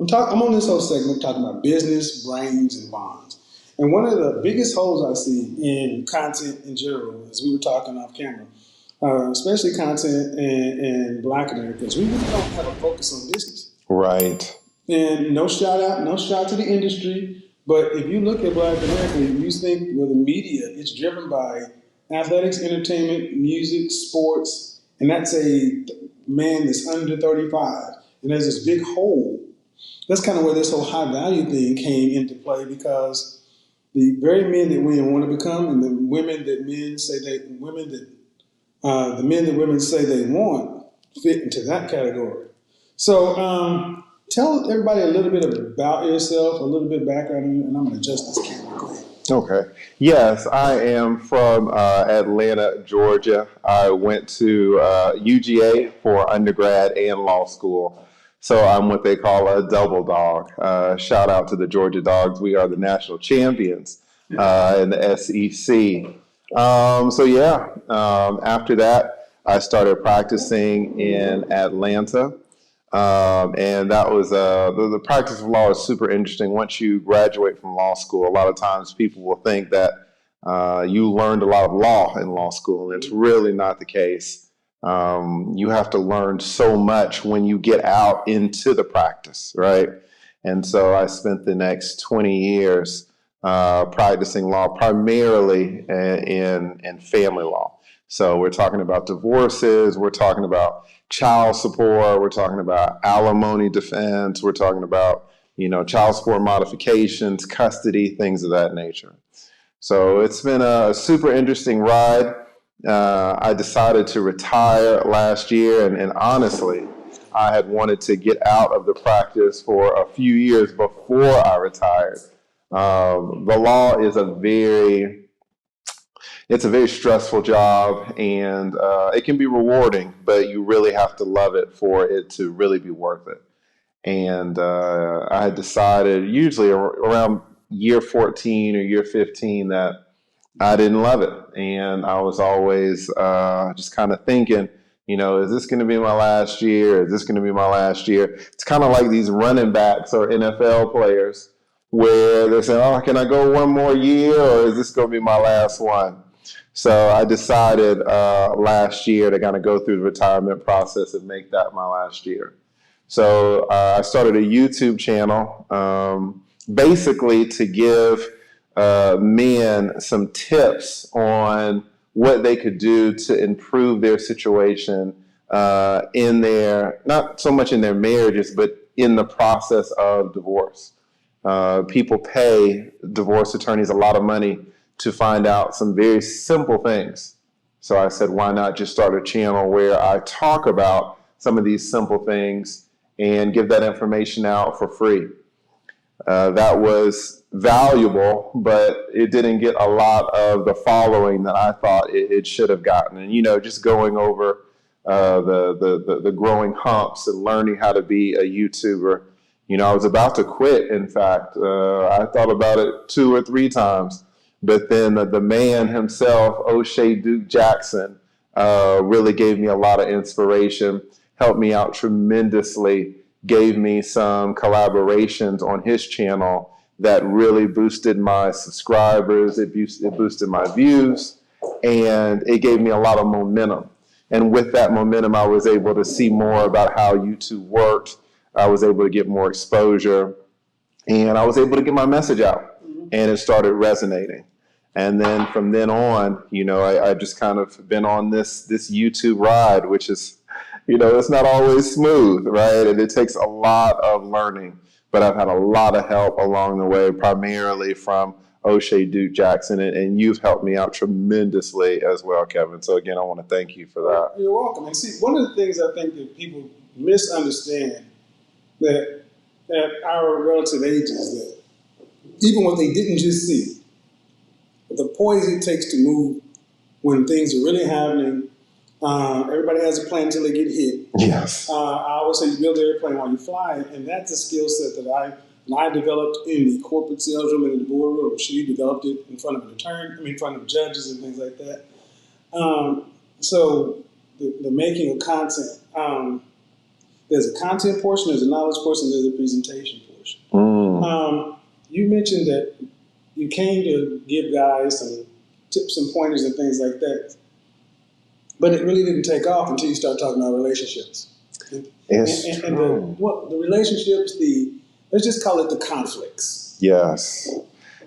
I'm on this whole segment talking about business, brains, and bonds. And one of the biggest holes I see in content in general, as we were talking off camera, especially content in Black Americans, we really don't have a focus on business. Right. And no shout to the industry. But if you look at Black America, you think well, the media it's driven by athletics, entertainment, music, sports, and that's a man that's under 35. And there's this big hole. That's kind of where this whole high value thing came into play because the very men that women want to become and the women that men say they women that the men that women say they want fit into that category. So tell everybody a little bit about yourself, a little bit background on you, and I'm going to adjust this camera. Go ahead. Okay. Yes, I am from Atlanta, Georgia. I went to UGA for undergrad and law school. So I'm what they call a double dog. Shout out to the Georgia Dogs. We are the national champions in the SEC. After that, I started practicing in Atlanta. And that was the practice of law is super interesting. Once you graduate from law school, a lot of times people will think that you learned a lot of law in law school, and it's really not the case. You have to learn so much when you get out into the practice, right? And so I spent the next 20 years practicing law primarily in family law. So we're talking about divorces, we're talking about child support, we're talking about alimony defense, we're talking about, child support modifications, custody, things of that nature. So it's been a super interesting ride. I decided to retire last year, and honestly, I had wanted to get out of the practice for a few years before I retired. The law is it's a very stressful job, and it can be rewarding, but you really have to love it for it to really be worth it. And I had decided usually around year 14 or year 15 that I didn't love it. And I was always just kind of thinking, is this going to be my last year? Is this going to be my last year? It's kind of like these running backs or NFL players where they're saying, oh, can I go one more year, or is this going to be my last one? So I decided last year to kind of go through the retirement process and make that my last year. So I started a YouTube channel basically to give men some tips on what they could do to improve their situation in their, not so much in their marriages, but in the process of divorce. People pay divorce attorneys a lot of money to find out some very simple things. So I said, why not just start a channel where I talk about some of these simple things and give that information out for free. That was valuable, but it didn't get a lot of the following that I thought it should have gotten. And, just going over the growing humps and learning how to be a YouTuber. I was about to quit, in fact. I thought about it 2 or 3 times. But then the man himself, O'Shea Duke Jackson, really gave me a lot of inspiration, helped me out tremendously, gave me some collaborations on his channel that really boosted my subscribers, it boosted my views, and it gave me a lot of momentum. And with that momentum, I was able to see more about how YouTube worked. I was able to get more exposure, and I was able to get my message out, and it started resonating. And then from then on, I just kind of been on this YouTube ride, which is, it's not always smooth, right? And it takes a lot of learning, but I've had a lot of help along the way, primarily from O'Shea Duke Jackson, and you've helped me out tremendously as well, Kevin. So again, I want to thank you for that. You're welcome. And see, one of the things I think that people misunderstand that at our relative ages, that even what they didn't just see, the poise it takes to move when things are really happening. Everybody has a plan until they get hit. Yes. I always say you build the airplane while you fly, and that's a skill set that I developed in the corporate sales room and in the boardroom. She developed it in front of in front of judges and things like that. So the making of content. There's a content portion, there's a knowledge portion, there's a presentation portion. You mentioned that you came to give guys some tips and pointers and things like that, but it really didn't take off until you start talking about relationships. It's And true. the relationships, let's just call it the conflicts. Yes.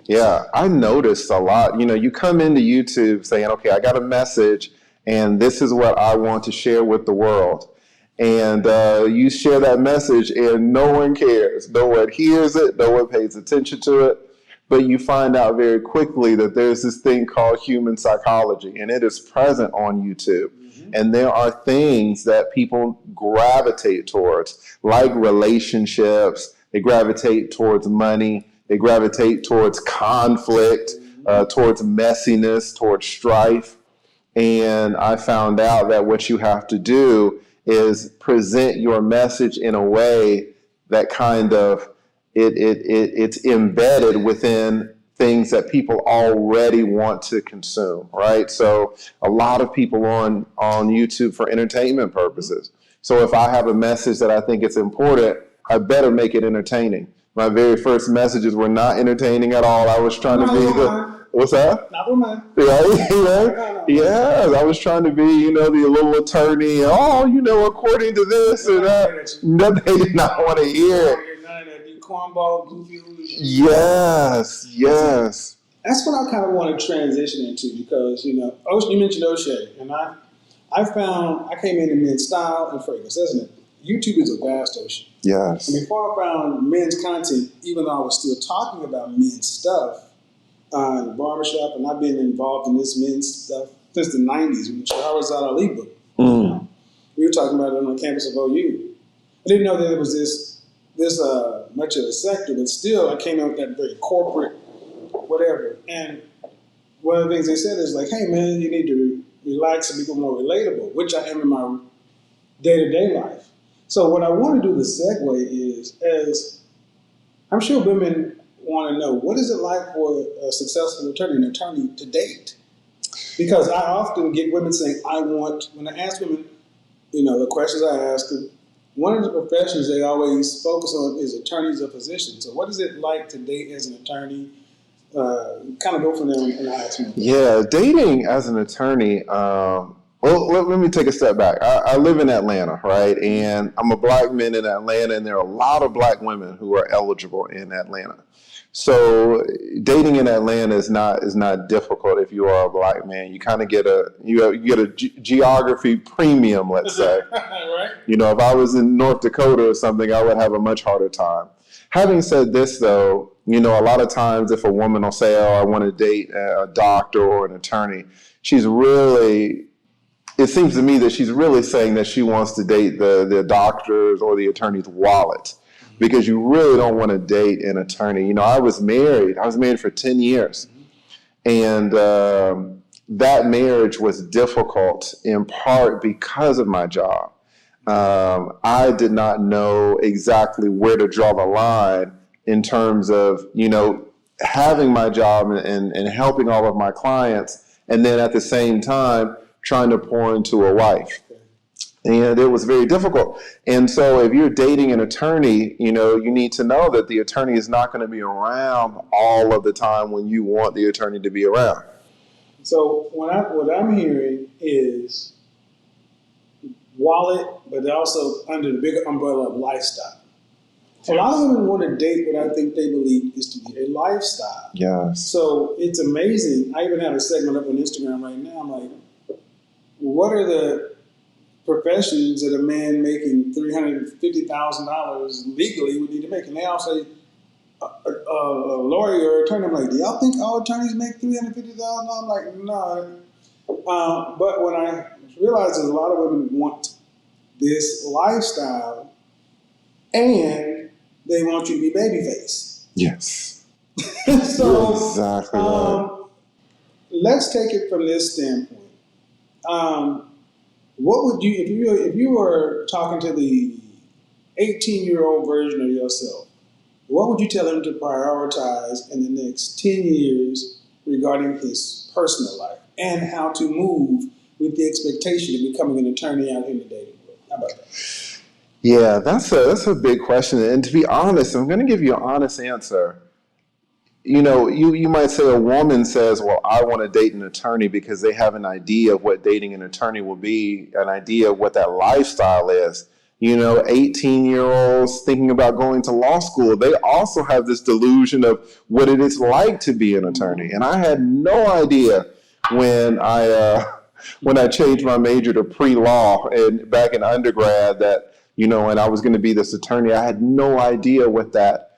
Yeah, I noticed a lot. You come into YouTube saying, okay, I got a message and this is what I want to share with the world. And you share that message and no one cares. No one hears it. No one pays attention to it. But you find out very quickly that there's this thing called human psychology, and it is present on YouTube. And there are things that people gravitate towards, like relationships. They gravitate towards money. They gravitate towards conflict, towards messiness, towards strife. And I found out that what you have to do is present your message in a way that kind of it's embedded within things that people already want to consume, right? So a lot of people on YouTube for entertainment purposes. So if I have a message that I think it's important, I better make it entertaining. My very first messages were not entertaining at all. I was trying to be what's that? Never mind. Yeah. I was trying to be, the little attorney. According to this or that. No, they did not want to hear it. Cornball, goofy. Yes. That's what I kind of want to transition into because, you mentioned O'Shea, and I found I came into men's style and fragrance, isn't it? YouTube is a vast ocean. Yes. And before I found men's content, even though I was still talking about men's stuff in the barbershop, and I've been involved in this men's stuff since the 90s with the Shahrazad Ali book. We were talking about it on the campus of OU. I didn't know that it was this much of a sector, but still I came out with that very corporate whatever. And one of the things they said is like, hey man, you need to relax and become more relatable, which I am in my day-to-day life. So what I want to do, the segue is, as I'm sure women want to know, what is it like for a successful attorney to date? Because I often get women saying, when I ask women, the questions I ask them, one of the professions they always focus on is attorneys or physicians. So what is it like to date as an attorney? Kind of go from there and ask me. Yeah, dating as an attorney, let me take a step back. I live in Atlanta, right? And I'm a black man in Atlanta, and there are a lot of black women who are eligible in Atlanta. So dating in Atlanta is not difficult if you are a black man. You kind of get a geography premium, let's say. Right. If I was in North Dakota or something, I would have a much harder time. Having said this, though, a lot of times if a woman will say, "Oh, I want to date a doctor or an attorney," it seems to me that she's really saying that she wants to date the doctor's or the attorney's wallet. Because you really don't want to date an attorney. I was married for 10 years. And that marriage was difficult in part because of my job. I did not know exactly where to draw the line in terms of, having my job and helping all of my clients. And then at the same time, trying to pour into a wife. And it was very difficult. And so if you're dating an attorney, you need to know that the attorney is not going to be around all of the time when you want the attorney to be around. So what I'm hearing is wallet, but also under the big umbrella of lifestyle. A lot of women want to date what I think they believe is to be a lifestyle. Yes. So it's amazing. I even have a segment up on Instagram right now. I'm like, what are the professions that a man making $350,000 legally would need to make? And they all say a lawyer or attorney. I'm like, do y'all think all attorneys make $350,000? I'm like, no. But when I realized that a lot of women want this lifestyle and they want you to be babyface. Yes. So you're exactly right. Let's take it from this standpoint. What would you, if you were talking to the 18-year-old version of yourself, what would you tell him to prioritize in the next 10 years regarding his personal life and how to move with the expectation of becoming an attorney out in the dating world? How about that? Yeah, that's a big question. And to be honest, I'm going to give you an honest answer. You might say a woman says, "Well, I want to date an attorney because they have an idea of what dating an attorney will be, an idea of what that lifestyle is." 18-year-olds thinking about going to law school, they also have this delusion of what it is like to be an attorney. And I had no idea when I changed my major to pre-law and back in undergrad that and I was going to be this attorney. I had no idea what that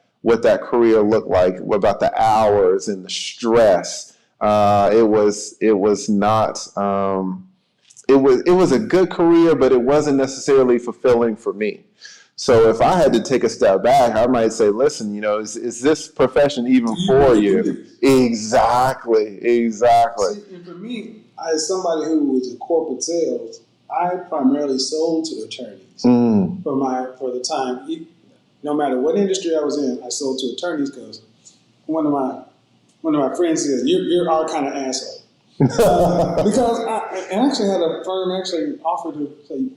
career looked like, about the hours and the stress. It was not. It was a good career, but it wasn't necessarily fulfilling for me. So if I had to take a step back, I might say, listen, is this profession even Do you for really do you? this? Exactly, exactly. See, and for me, as somebody who was in corporate sales, I primarily sold to attorneys Mm, for the time. No matter what industry I was in, I sold to attorneys because one of my friends says, "You're our kind of asshole." Because I actually had a firm actually offer to say,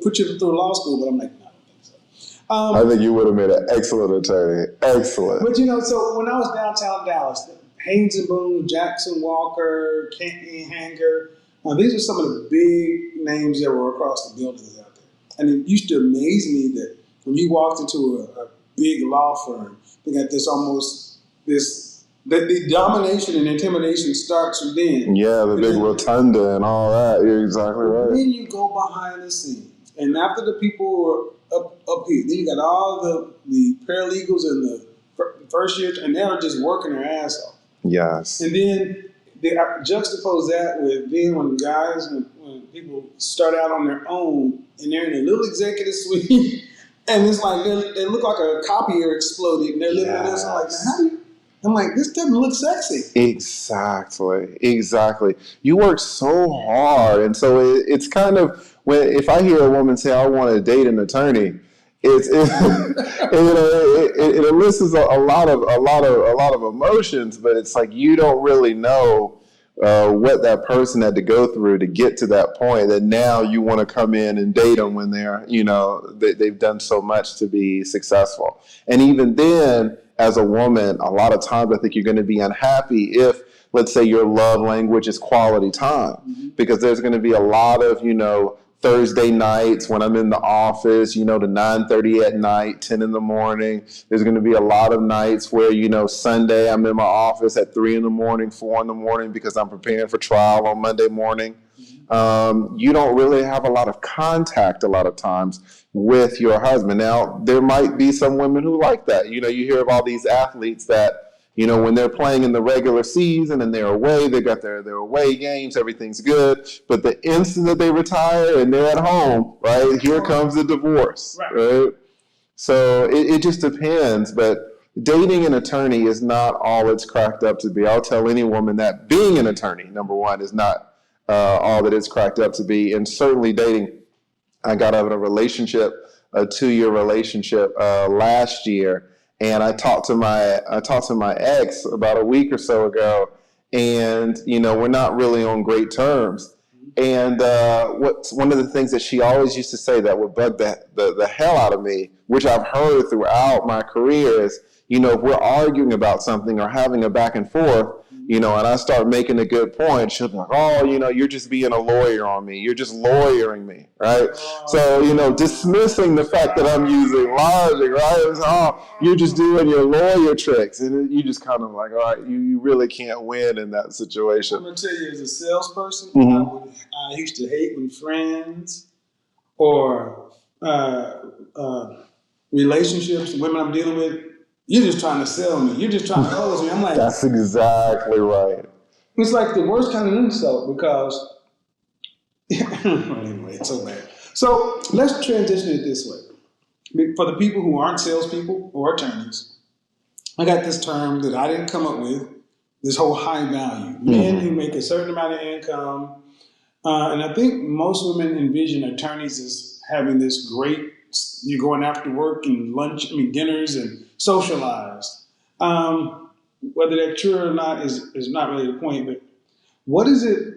put you through law school, but I'm like, no, I don't think so. I think you would have made an excellent attorney. Excellent. But so when I was downtown Dallas, Haynes and Boone, Jackson Walker, Kenton Hanger, these are some of the big names that were across the buildings out there. And it used to amaze me that when you walked into a big law firm, they got the domination and intimidation starts within. Yeah, the big rotunda and all that. You're exactly right. Then you go behind the scenes. And after the people were up here, then you got all the paralegals and the first year, and they're just working their ass off. Yes. And then they juxtapose that with then when people start out on their own and they're in a little executive suite, and it's like they look like a copier exploded, and they're living in this. I'm like, now, how do you? I'm like, this doesn't look sexy. Exactly. Exactly. You work so hard, and so it's kind of if I hear a woman say, "I want to date an attorney," it elicits a lot of emotions, but it's like you don't really know what that person had to go through to get to that point. That now you want to come in and date them when they've done so much to be successful, and even then. As a woman, a lot of times I think you're going to be unhappy if, let's say, your love language is quality time, because there's going to be a lot of, Thursday nights when I'm in the office, to 9:30 at night, 10 in the morning. There's going to be a lot of nights where, Sunday I'm in my office at 3 in the morning, 4 in the morning because I'm preparing for trial on Monday morning. You don't really have a lot of contact a lot of times with your husband. Now, there might be some women who like that. You hear of all these athletes that, when they're playing in the regular season and they're away, they got their away games, everything's good. But the instant that they retire and they're at home, right, here comes the divorce, right? So it just depends. But dating an attorney is not all it's cracked up to be. I'll tell any woman that being an attorney, number one, is not all that it's cracked up to be. And certainly dating, I got out of a relationship, a 2-year relationship last year, and I talked to my ex about a week or so ago, and we're not really on great terms. And what's one of the things that she always used to say that would bug the hell out of me, which I've heard throughout my career, is if we're arguing about something or having a back and forth, and I start making a good point, she'll be like, "Oh, you're just being a lawyer on me. You're just lawyering me," right? So, dismissing the fact that I'm using logic, right? It's, "Oh, you're just doing your lawyer tricks," and you just kind of like, all right, you really can't win in that situation. I'm gonna tell you, as a salesperson, Mm-hmm. I used to hate when friends or relationships, women I'm dealing with, you're just trying to sell me. You're just trying to close me. I'm like, That's exactly right. it's like the worst kind of insult because, anyway, it's so bad. So let's transition it this way. For the people who aren't salespeople or attorneys, I got this term that I didn't come up with, this whole high value. Men who make a certain amount of income. And I think most women envision attorneys as having this great, you're going after work and dinners and socialize. Whether that's true or not is not really the point, but what is it,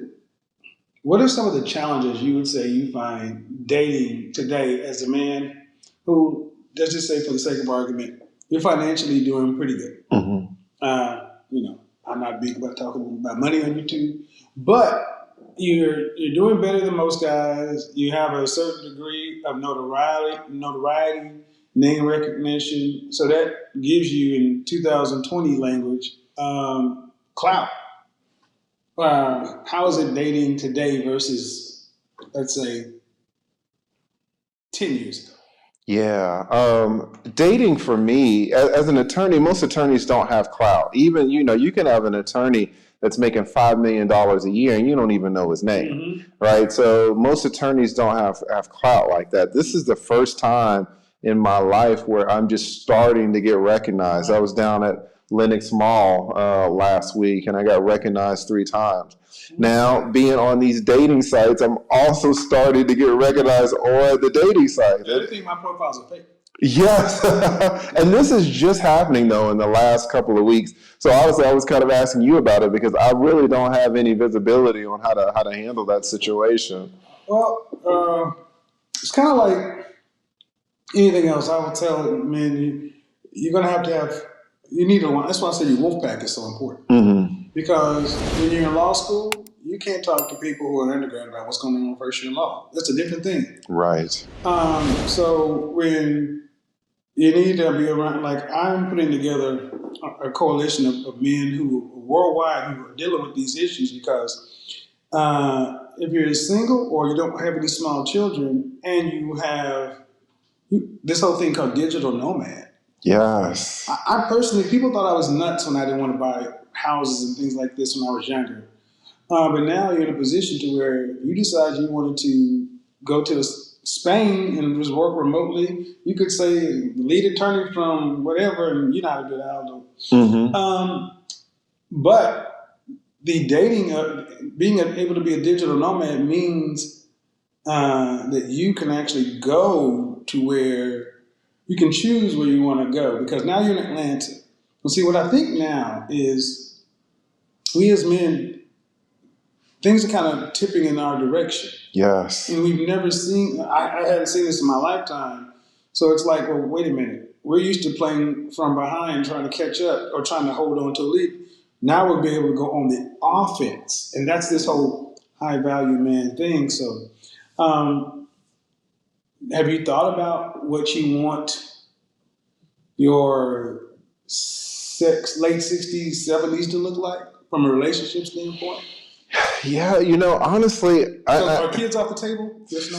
what are some of the challenges you would say you find dating today as a man who, let's just say for the sake of argument, you're financially doing pretty good. Mm-hmm. I'm not big about talking about money on YouTube, but you're doing better than most guys. You have a certain degree of notoriety, name recognition. So that gives you, in 2020 language, clout. How is it dating today versus, let's say, 10 years ago? Yeah. Dating for me, as an attorney, most attorneys don't have clout. Even, you can have an attorney that's making $5 million a year and you don't even know his name, Mm-hmm. right? So most attorneys don't have clout like that. This is the first time in my life where I'm just starting to get recognized. I was down at Lenox Mall last week and I got recognized 3 times. Now, being on these dating sites, I'm also starting to get recognized on the dating site. They think my profiles are fake. Yes. And this is just happening, though, in the last couple of weeks. So obviously, I was kind of asking you about it because I really don't have any visibility on how to handle that situation. Well, it's kind of like anything else. I would tell men, you're going to have, you need a one. That's why I say your wolf pack is so important. Mm-hmm. Because when you're in law school, you can't talk to people who are undergrad about what's going on first year law. That's a different thing. Right. So when you need to be around, like I'm putting together a coalition of men who worldwide who are dealing with these issues because if you're single or you don't have any small children and you have this whole thing called digital nomad. Yes. I personally, people thought I was nuts when I didn't want to buy houses and things like this when I was younger. But now you're in a position to where if you decide you wanted to go to Spain and just work remotely, you could say lead attorney from whatever, and you know how to do that. I don't know. Mm-hmm. But the dating, being able to be a digital nomad means that you can actually go to where you can choose where you want to go because now you're in Atlanta. Well, see, what I think now is we as men, things are kind of tipping in our direction. Yes. And we've never seen, I hadn't seen this in my lifetime. So it's like, well, wait a minute. We're used to playing from behind, trying to catch up or trying to hold on to a lead. Now we'll be able to go on the offense. And that's this whole high value man thing. So, have you thought about what you want your late 60s, 70s to look like from a relationship standpoint? Yeah, honestly, Are kids off the table? Yes, no?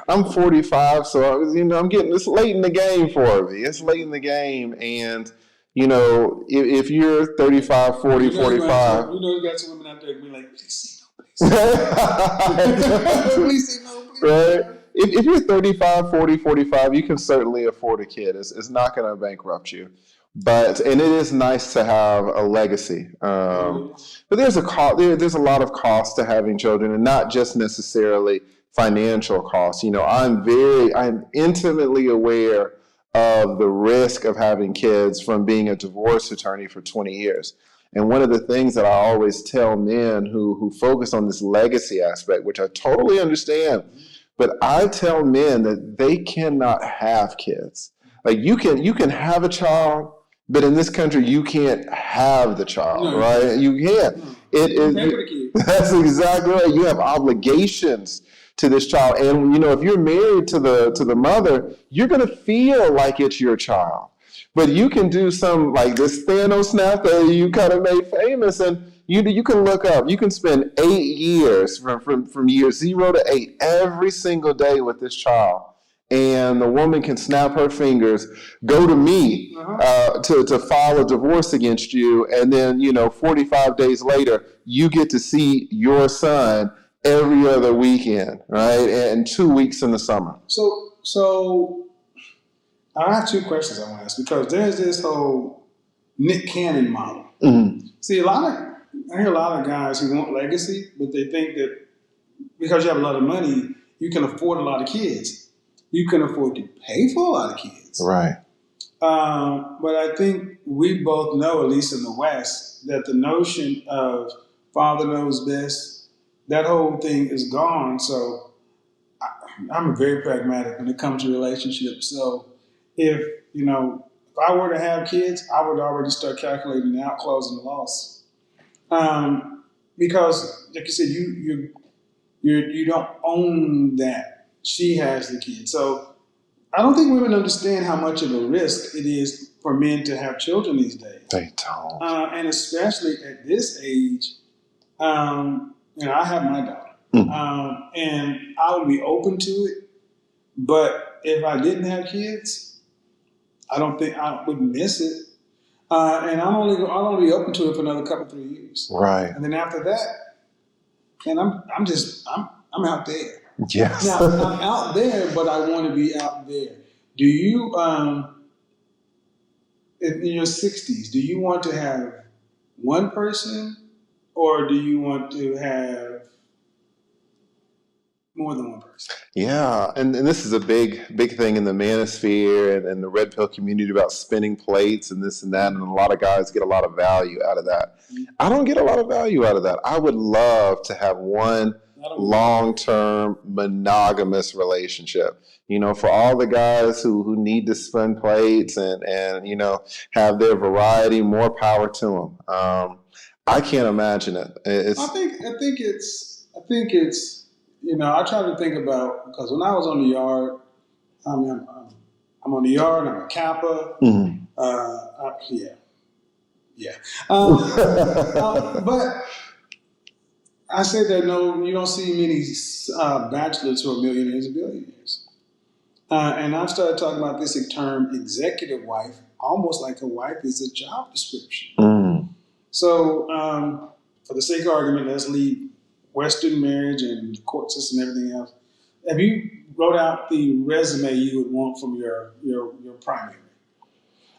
I'm 45, so I'm getting it's late in the game for me. It's late in the game, and if you're 35, 40, 45, you got some women out there be like, please say no, please. Please say no, please. Right? If you're 35, 40, 45, you can certainly afford a kid. It's not going to bankrupt you. And it is nice to have a legacy. But there's there's a lot of cost to having children, and not just necessarily financial costs. I'm intimately aware of the risk of having kids from being a divorce attorney for 20 years. And one of the things that I always tell men who focus on this legacy aspect, which I totally understand, but I tell men that they cannot have kids. Like you can have a child, but in this country you can't have the child, right? You can't. That's exactly right. You have obligations to this child, and if you're married to the mother, you're going to feel like it's your child. But you can do some like this Thanos snap that you kind of made famous, and you can look up. You can spend 8 years from year 0 to 8 every single day with this child, and the woman can snap her fingers, go to me to file a divorce against you, and then 45 days later you get to see your son every other weekend, right? And 2 weeks in the summer. So I have 2 questions I want to ask because there's this whole Nick Cannon model. Mm-hmm. See, I hear a lot of guys who want legacy, but they think that because you have a lot of money, you can afford a lot of kids. You can afford to pay for a lot of kids. Right. But I think we both know, at least in the West, that the notion of father knows best that whole thing is gone. So I'm very pragmatic when it comes to relationships. So if if I were to have kids, I would already start calculating the outflows and the loss. Because, like you said, you don't own that. She has the kid, so I don't think women understand how much of a risk it is for men to have children these days, They don't. and especially at this age. I have my daughter, and I would be open to it. But if I didn't have kids, I don't think I would miss it. And I'll only be open to it for another couple 3 years, Right. and then after that, and I'm out there. Yes. Now I'm out there, but I want to be out there. Do you in your 60s? Do you want to have one person, or do you want to have more than one person? Yeah, and this is a big thing in the manosphere and the red pill community about spinning plates and this and that, and a lot of guys get a lot of value out of that. I don't get a lot of value out of that. I would love to have one long-term monogamous relationship. For all the guys who need to spin plates and have their variety, more power to them. I can't imagine it. I think it's I try to think about, because when I was on the yard, I mean, I'm on the yard. I'm a Kappa. Mhm. Yeah. But I said that no, you don't see many bachelors who are millionaires and billionaires. And I've started talking about this term executive wife, almost like a wife is a job description. Mm. So, for the sake of argument, let's leave Western marriage and the court system and everything else. Have you wrote out the resume you would want from your primary?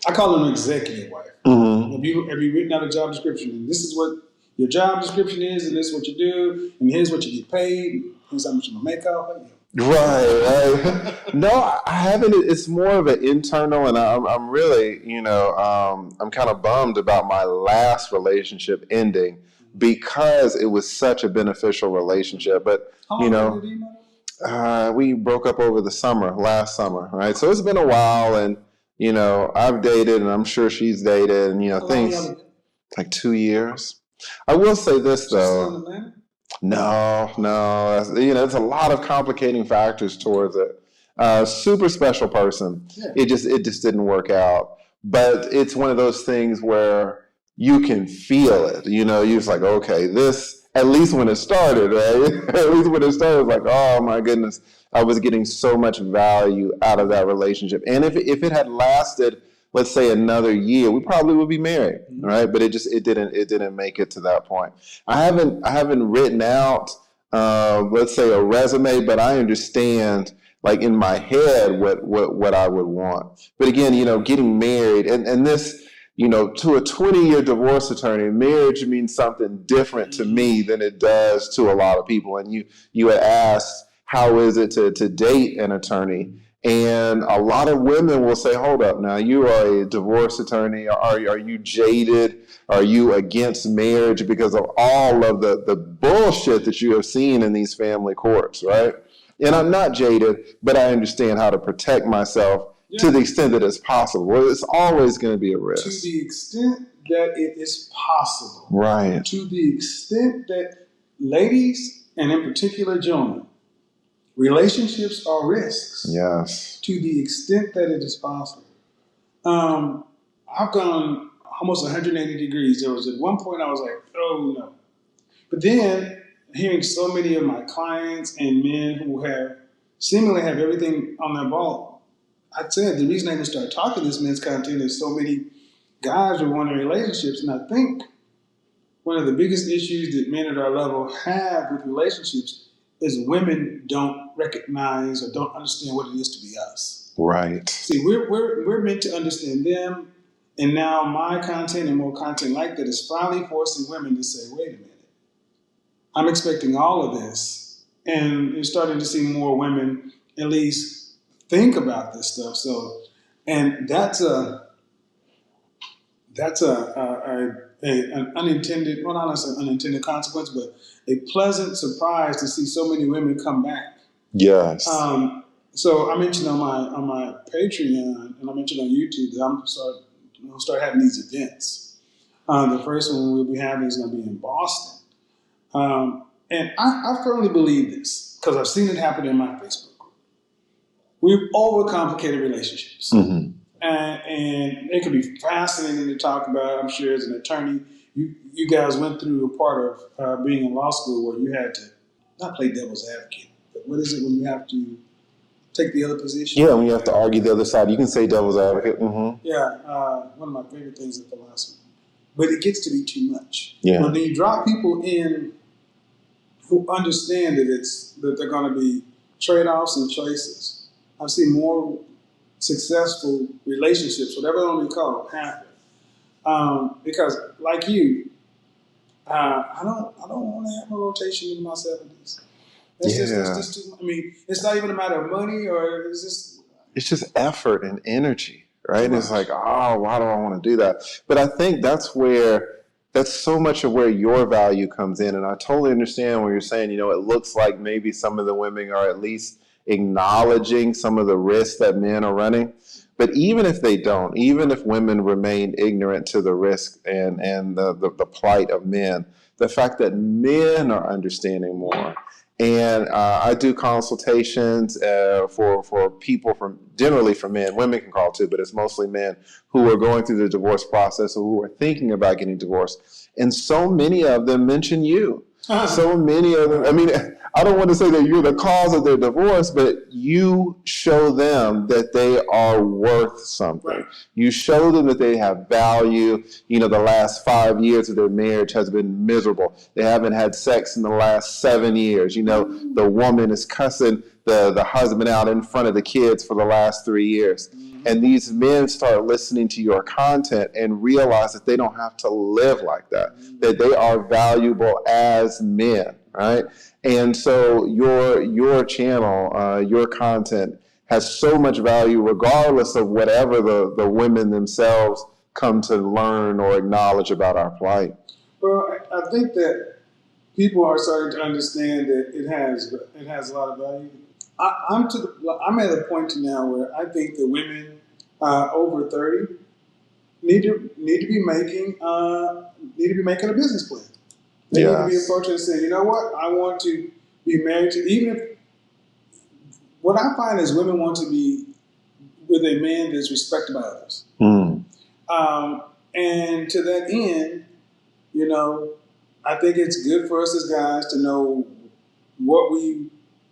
I call them executive wife. Mm-hmm. Have you written out a job description? And this is what your job description is, and this is what you do, and here's what you get paid, here's how much you're gonna make off of it. Right. No, I haven't. It's more of an internal, and I'm really, I'm kind of bummed about my last relationship ending because it was such a beneficial relationship. But How long did you we broke up over the last summer, right? So it's been a while, and I've dated, and I'm sure she's dated, and things like 2 years. I will say this though. No. There's a lot of complicating factors towards it. Super special person. Yeah. It just didn't work out. But it's one of those things where you can feel it. You're just like, okay, this. At least when it started, right? At least when it started, like, oh my goodness, I was getting so much value out of that relationship. And if it had lasted, let's say, another year, we probably would be married, right? But it didn't make it to that point. I haven't written out, let's say, a resume, but I understand, like, in my head what I would want. But again, getting married and this, to a 20-year divorce attorney, marriage means something different to me than it does to a lot of people. And you had asked, how is it to date an attorney? And a lot of women will say, hold up, now you are a divorce attorney. Are you jaded? Are you against marriage because of all of the bullshit that you have seen in these family courts, right? And I'm not jaded, but I understand how to protect myself to the extent that it's possible. Well, it's always going to be a risk. To the extent that it is possible. Right. To the extent that, ladies, and in particular gentlemen, relationships are risks. Yes. To the extent that it is possible. I've gone almost 180 degrees. There was at one point I was like, oh no. But then hearing so many of my clients and men who seemingly have everything on their ball, I said the reason I even started talking this men's content is so many guys are wanting relationships. And I think one of the biggest issues that men at our level have with relationships is women don't recognize or don't understand what it is to be us. Right. See, we're meant to understand them, and now my content and more content like that is finally forcing women to say, wait a minute, I'm expecting all of this. And you're starting to see more women at least think about this stuff. So, and that's That's an unintended, well, not necessarily unintended consequence, but a pleasant surprise to see so many women come back. Yes. So I mentioned on my Patreon and I mentioned on YouTube that start having these events. The first one we'll be having is going to be in Boston, and I firmly believe this because I've seen it happen in my Facebook group. We've overcomplicated relationships. Mm-hmm. And it could be fascinating to talk about. I'm sure as an attorney, you guys went through a part of being in law school where you had to not play devil's advocate, but what is it when you have to take the other position? Yeah, when you have to argue the other side, you can say devil's advocate. Mm-hmm. Yeah, one of my favorite things in philosophy. But it gets to be too much. Yeah. When you drop people in who understand that they're going to be trade-offs and choices, I've seen more successful relationships, whatever you want to call it, happen. Because, like you, I don't want to have a rotation in my 70s. That's just too. I mean, it's not even a matter of money, or it's just effort and energy, right? And it's like, oh, why do I want to do that? But I think that's so much of where your value comes in. And I totally understand what you're saying. You know, it looks like maybe some of the women are at least acknowledging some of the risks that men are running. But even if they don't, even if women remain ignorant to the risk and the plight of men, the fact that men are understanding more. And I do consultations for people generally for men. Women can call too, but it's mostly men who are going through the divorce process or who are thinking about getting divorced. And so many of them mention you. So many of them, I mean, I don't want to say that you're the cause of their divorce, but you show them that they are worth something. Right. You show them that they have value. You know, the last 5 years of their marriage has been miserable. They haven't had sex in the last 7 years. You know, the woman is cussing the husband out in front of the kids for the last 3 years. And these men start listening to your content and realize that they don't have to live like that, that they are valuable as men, right? And so your channel, your content has so much value regardless of whatever the women themselves come to learn or acknowledge about our plight. Well, I think that people are starting to understand that it has a lot of value. I'm at a point now where I think that women over 30 need to be making a business plan. They need to be approaching and saying, you know what, I want to be married to, even if what I find is women want to be with a man that's respected by others. And to that end, you know, I think it's good for us as guys to know what we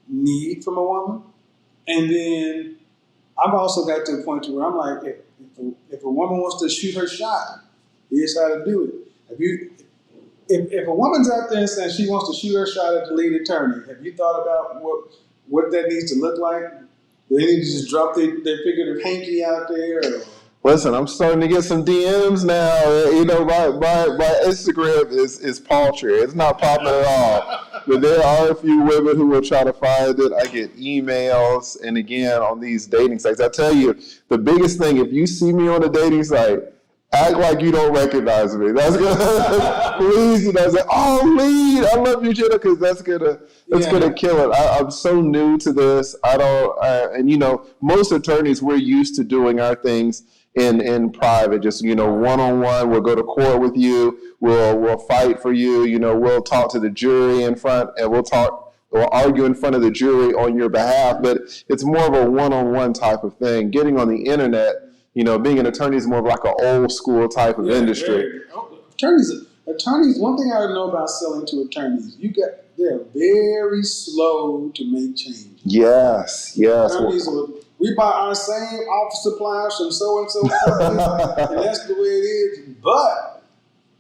need from a woman. And then I've also got to a point where I'm like, if a woman wants to shoot her shot, here's how to do it. If a woman's out there saying she wants to shoot her shot at the lead attorney, have you thought about what that needs to look like? Do they need to just drop their figurative hanky out there? Or? Listen, I'm starting to get some DMs now. You know, my Instagram is paltry. It's not popular at all. But there are a few women who will try to find it. I get emails. And again, on these dating sites, I tell you, the biggest thing, if you see me on a dating site, act like you don't recognize me. That's gonna please, you know, say, oh, Lee, I love you, Jenna, because that's gonna kill it. I'm so new to this. And you know, most attorneys, we're used to doing our things in private, just, you know, one-on-one. We'll go to court with you. We'll fight for you. You know, we'll talk to the jury in front, and we'll argue in front of the jury on your behalf. But it's more of a one-on-one type of thing. Getting on the internet, you know, being an attorney is more of like an old school type of industry. Attorneys. One thing I know about selling to attorneys, they're very slow to make changes. Yes. Attorneys, we buy our same office supplies from so and so, and that's the way it is. But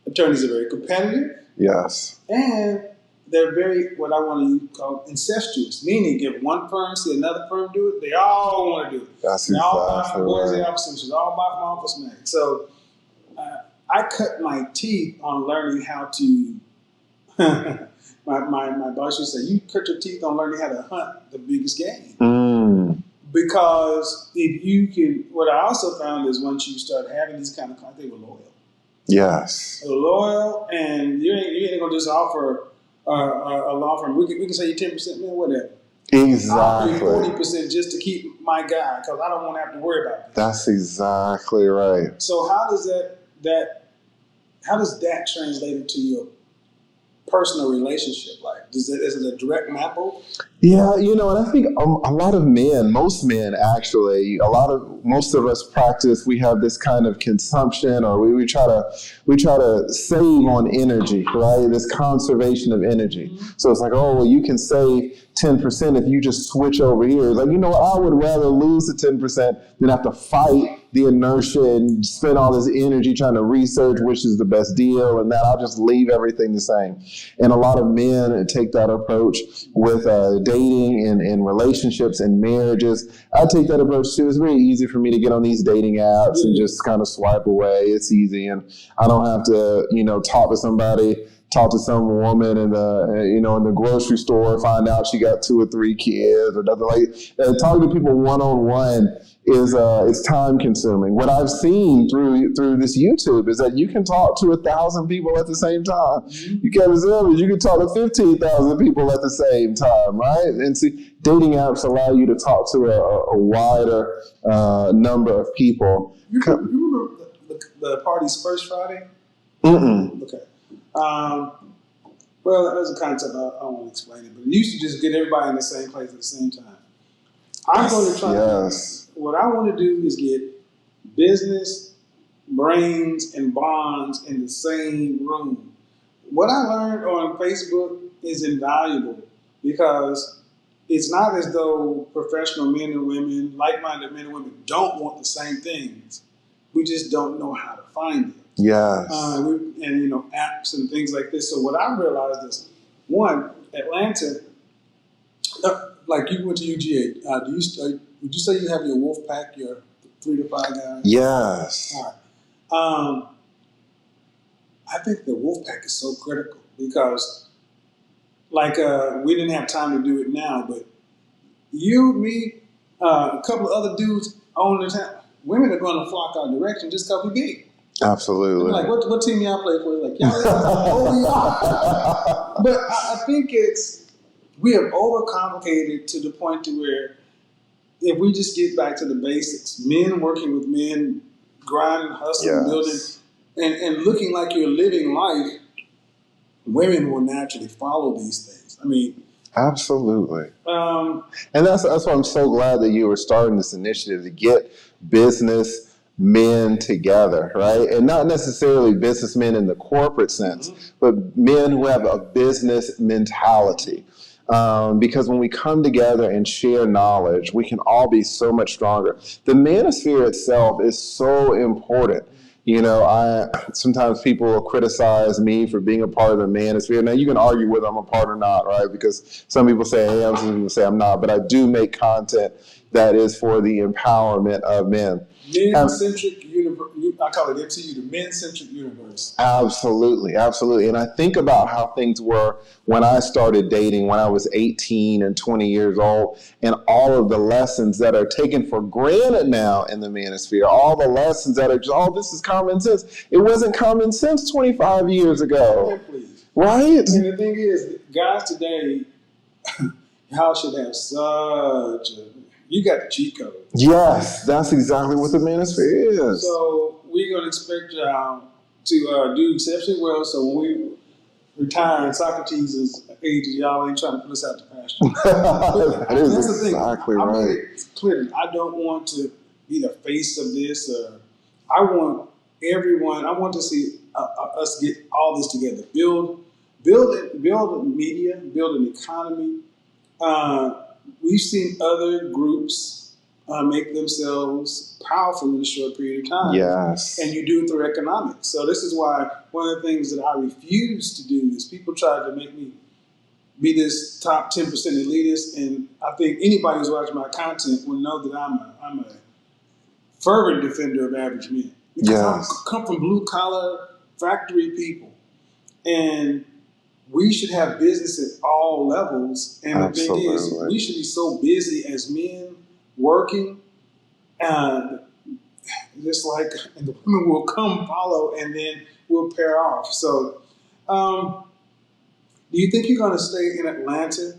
attorneys are very competitive. Yes. And they're very, what I want to call incestuous, meaning if one firm see another firm do it, they all want to do it. That's they all buy exactly from boys right. and officers, all buy from office mates. So I cut my teeth on learning how to. my boss used to say, "You cut your teeth on learning how to hunt the biggest game." Because if you can, what I also found is once you start having these kind of clients, they were loyal. Yes. Loyal, and you ain't gonna just offer a law firm. We can say you 10%, man, whatever. I'll pay Exactly. 40% just to keep my guy because I don't want to have to worry about this. That's exactly right. So how does that translate into your personal relationship life? Is it a direct map over? Yeah, and I think a lot of men, most men actually, most of us practice. We have this kind of consumption, or we try to save on energy, right? This conservation of energy. So it's like, oh, well, you can save 10% if you just switch over here. It's like, I would rather lose the 10% than have to fight the inertia and spend all this energy trying to research which is the best deal and that. I'll just leave everything the same. And a lot of men take that approach with dating and relationships and marriages. I take that approach too. It's very easy for me to get on these dating apps and just kind of swipe away. It's easy, and I don't have to, talk to some woman in the grocery store, find out she got 2 or 3 kids or nothing like. Talking to people one on one is it's time consuming. What I've seen through this YouTube is that you can talk to 1,000 people at the same time. You can talk to 15,000 people at the same time, right? And see, dating apps allow you to talk to a wider number of people. You remember the party's first Friday? Mm-mm. Okay. Well, there's a concept I won't explain it, but it used to just get everybody in the same place at the same time. I'm going to try. Yes. What I want to do is get business, brains, and bonds in the same room. What I learned on Facebook is invaluable because it's not as though professional men and women, like-minded men and women, don't want the same things. We just don't know how to find it. Yes. And apps and things like this. So what I realized is, one, Atlanta, like you went to UGA. Would you say you have your wolf pack, your 3 to 5 guys? Yes. All right. I think the wolf pack is so critical because, we didn't have time to do it now, but you, me, a couple of other dudes on the town, women are going to flock our direction just because we big. Absolutely. Like, what team y'all play for? Like, y'all, oh, yeah. But I think we have overcomplicated to the point to where if we just get back to the basics, men working with men, grinding, hustling, building, and looking like you're living life, women will naturally follow these things. I mean, absolutely. And that's why I'm so glad that you were starting this initiative to get business men together, right? And not necessarily businessmen in the corporate sense, but men who have a business mentality. Because when we come together and share knowledge, we can all be so much stronger. The manosphere itself is so important. Sometimes people will criticize me for being a part of the manosphere. Now, you can argue whether I'm a part or not, right? Because some people say I am, some people say I'm not. But I do make content that is for the empowerment of men. Men-centric universe. I call it MCU, the men-centric universe. Absolutely, absolutely. And I think about how things were when I started dating when I was 18 and 20 years old, and all of the lessons that are taken for granted now in the manosphere, all the lessons that are just, oh, this is common sense. It wasn't common sense 25 years ago. Right? And the thing is, guys today, y'all should have you got the cheat code. Yes, that's exactly what the manosphere is. So we're going to expect y'all to do exceptionally well. So when we retire and Socrates' age, y'all ain't trying to put us out the pasture. That is that's the thing. exactly I right. made it clear. I don't want to be the face of this. I want everyone. I want to see us get all this together. Build media, build an economy. We've seen other groups make themselves powerful in a short period of time. Yes. And you do it through economics. So this is why one of the things that I refuse to do is people try to make me be this top 10% elitist. And I think anybody who's watching my content will know that I'm a fervent defender of average men. Because I come from blue collar factory people. And we should have business at all levels. And the thing is, we should be so busy as men working. just like, and the women will come follow, and then we'll pair off. So, do you think you're going to stay in Atlanta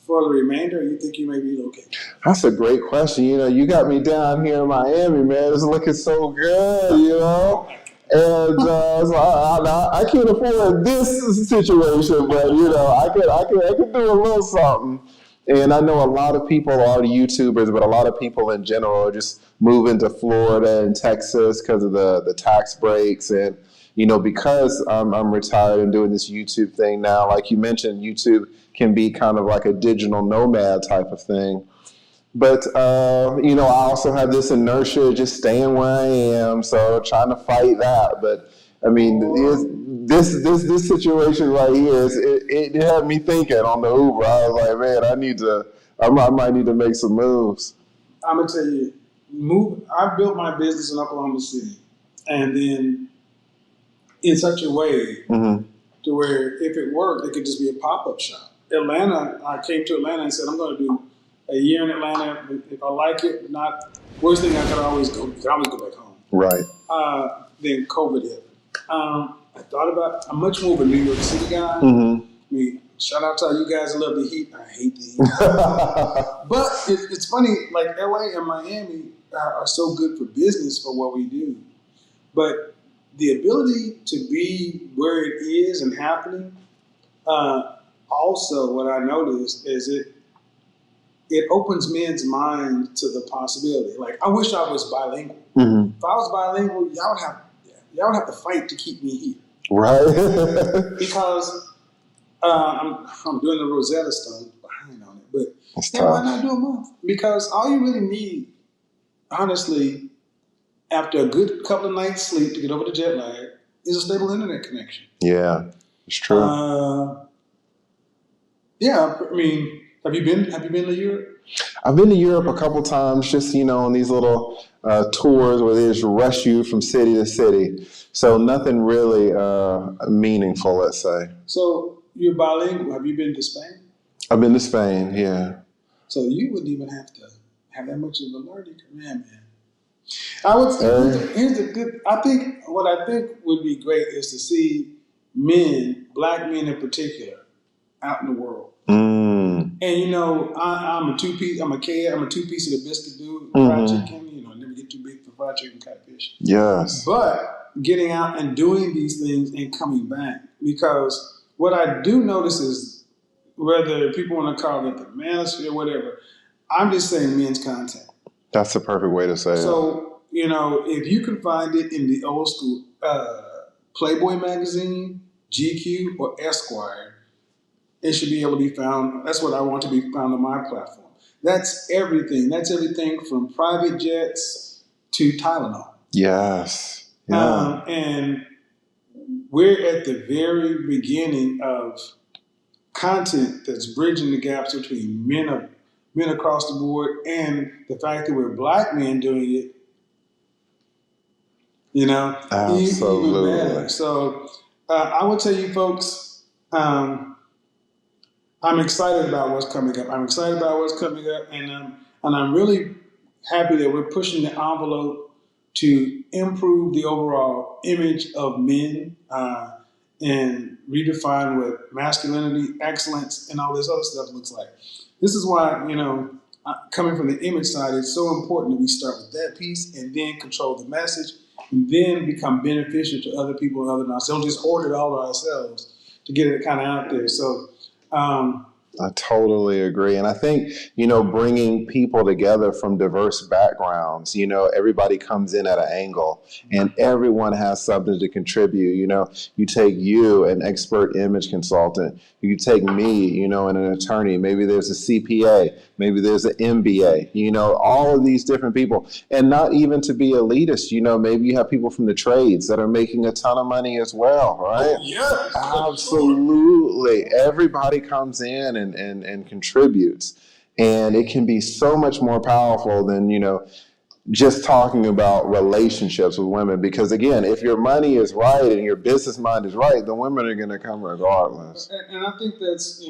for the remainder, or you think you may relocate? That's a great question. You got me down here in Miami, man. It's looking so good. And so I can't afford this situation, but I could do a little something. And I know a lot of people are YouTubers, but a lot of people in general are just moving to Florida and Texas because of the tax breaks. And because I'm retired and doing this YouTube thing now, like you mentioned, YouTube can be kind of like a digital nomad type of thing. But I also have this inertia just staying where I am, so trying to fight that. But I mean, this situation right here it had me thinking on the Uber. I was like, man, I might need to make some moves. I'm gonna tell you, I built my business in Oklahoma City, and then in such a way Mm-hmm. to where if it worked, it could just be a pop-up shop. Atlanta, I came to Atlanta and said, I'm going to do a year in Atlanta. If I like it, not worst thing I could always go back home. Right. Then COVID hit. I thought about. I'm much more of a New York City guy. Mm-hmm. I mean, shout out to all you guys that love the heat. I hate the heat. But it's funny. Like LA and Miami are so good for business for what we do, but the ability to be where it is and happening. Also, what I noticed is it opens men's mind to the possibility. Like, I wish I was bilingual. Mm-hmm. If I was bilingual, y'all would have to fight to keep me here. Right. Because I'm doing the Rosetta Stone behind on it. But why not do a month? Because all you really need, honestly, after a good couple of nights sleep to get over the jet lag, is a stable internet connection. Yeah, it's true. Yeah, I mean, have you been to Europe? I've been to Europe a couple times, just on these little tours where they just rush you from city to city. So nothing really meaningful, let's say. So you're bilingual. Have you been to Spain? I've been to Spain, yeah. So you wouldn't even have to have that much of a learning curve, man. I would say, here's the good. What I think would be great is to see men, black men in particular, out in the world. Mm. And I'm a two-piece. I'm a two-piece of the biscuit dude, fried chicken. Never get too big for fried chicken, catfish. Yes. But getting out and doing these things and coming back, because what I do notice is whether people want to call it the manosphere or whatever, I'm just saying men's content. That's the perfect way to say it. So, if you can find it in the old school Playboy magazine, GQ, or Esquire, it should be able to be found. That's what I want to be found on my platform. That's everything. That's everything from private jets to Tylenol. Yes. Yeah. And we're at the very beginning of content that's bridging the gaps between men across the board and the fact that we're black men doing it. Absolutely. Even better. So I would tell you folks, I'm excited about what's coming up. And I'm really happy that we're pushing the envelope to improve the overall image of men and redefine what masculinity, excellence, and all this other stuff looks like. This is why, coming from the image side, it's so important that we start with that piece and then control the message and then become beneficial to other people other than ourselves. Don't just hoard it all to ourselves to get it kind of out there. So, I totally agree. And I think, bringing people together from diverse backgrounds, everybody comes in at an angle and everyone has something to contribute. You take you, an expert image consultant, you take me, and an attorney, maybe there's a CPA, maybe there's an MBA, all of these different people. And not even to be elitist, maybe you have people from the trades that are making a ton of money as well, right? Yes, absolutely. Everybody comes in and contributes. And it can be so much more powerful than, just talking about relationships with women. Because again, if your money is right and your business mind is right, the women are going to come regardless. And I think that's,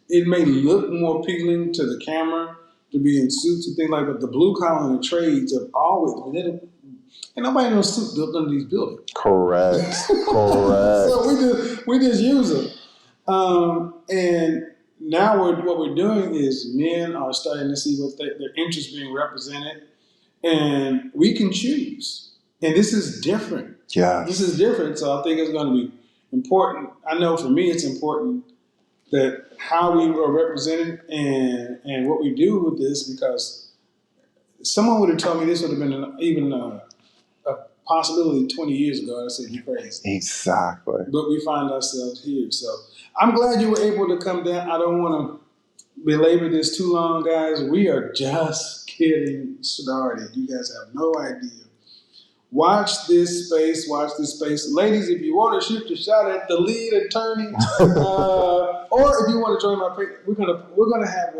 it may look more appealing to the camera, to be in suits and things like that. But the blue collar and the trades have always, and nobody knows suits built under these buildings. Correct. So we just use them. And now what we're doing is men are starting to see what their interests being represented, and we can choose. And this is different. Yeah. This is different. So I think it's going to be important. I know for me, it's important that how we are represented and what we do with this, because someone would have told me this would have been even a possibility 20 years ago. I said, you're crazy. Exactly. But we find ourselves here. So I'm glad you were able to come down. I don't want to belabor this too long, guys. We are just getting started. You guys have no idea. Watch this space. Ladies, if you want to shoot your shot at the lead attorney, or if you want to join my page, we're gonna have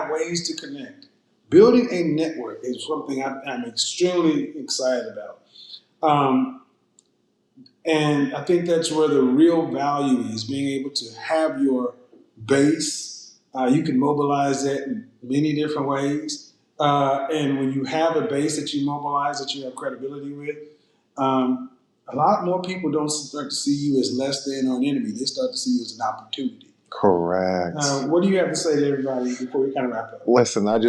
ways to connect. Building a network is something I'm extremely excited about. And I think that's where the real value is, being able to have your base. You can mobilize that in many different ways. And when you have a base that you mobilize, that you have credibility with, a lot more people don't start to see you as less than or an enemy. They start to see you as an opportunity. Correct. What do you have to say to everybody before we kind of wrap up? Listen, I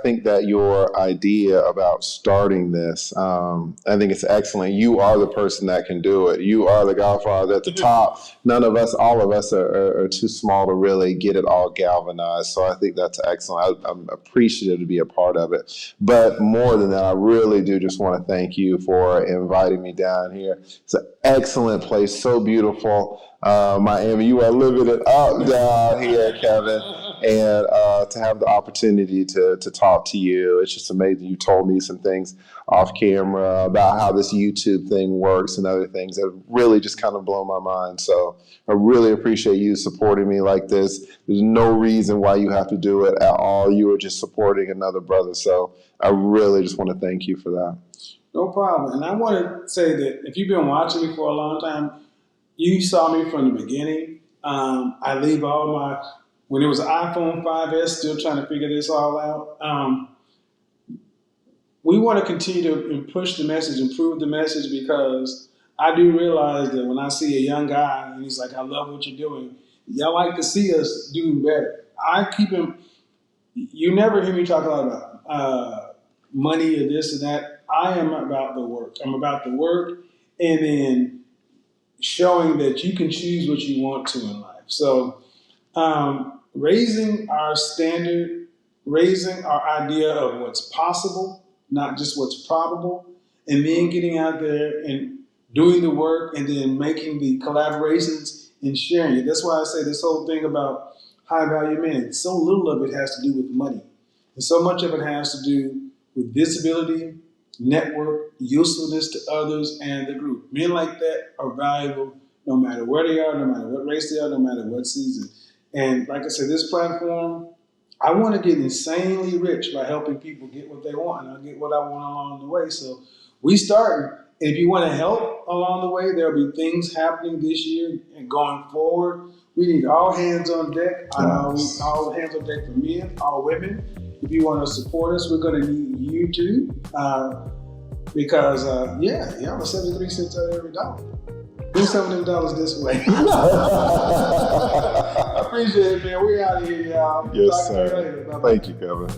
think that your idea about starting this, I think it's excellent. You are the person that can do it. You are the godfather at the top. None of us, all of us are too small to really get it all galvanized. So I think that's excellent. I'm appreciative to be a part of it. But more than that, I really do just want to thank you for inviting me down here. It's an excellent place, so beautiful. Miami, you are living it up down here, Kevin, and to have the opportunity to talk to you, it's just amazing. You told me some things off camera about how this YouTube thing works and other things that really just kind of blow my mind. So I really appreciate you supporting me like this. There's no reason why you have to do it at all. You are just supporting another brother. So I really just want to thank you for that. No problem. And I want to say that if you've been watching me for a long time, you saw me from the beginning. I leave when it was an iPhone 5S, still trying to figure this all out. We want to continue to push the message, improve the message, because I do realize that when I see a young guy and he's like, I love what you're doing, y'all like to see us doing better. I keep him, you never hear me talk a lot about money or this or that. I am about the work. I'm about the work, and then showing that you can choose what you want to in life. So raising our standard, raising our idea of what's possible, not just what's probable, and then getting out there and doing the work and then making the collaborations and sharing it. That's why I say this whole thing about high value men, so little of it has to do with money. And so much of it has to do with visibility, network, usefulness to others and the group. Men like that are valuable no matter where they are, no matter what race they are, no matter what season. And like I said, this platform, I want to get insanely rich by helping people get what they want, and I'll get what I want along the way. So we started. And if you want to help along the way, there'll be things happening this year and going forward. We need all hands on deck. All hands on deck for men, all women. If you want to support us, we're going to need you too. Because, y'all are 73 cents out of every dollar. Do some of them dollars this way. I appreciate it, man. We're out of here, y'all. Yes, sir. Thank you, Kevin.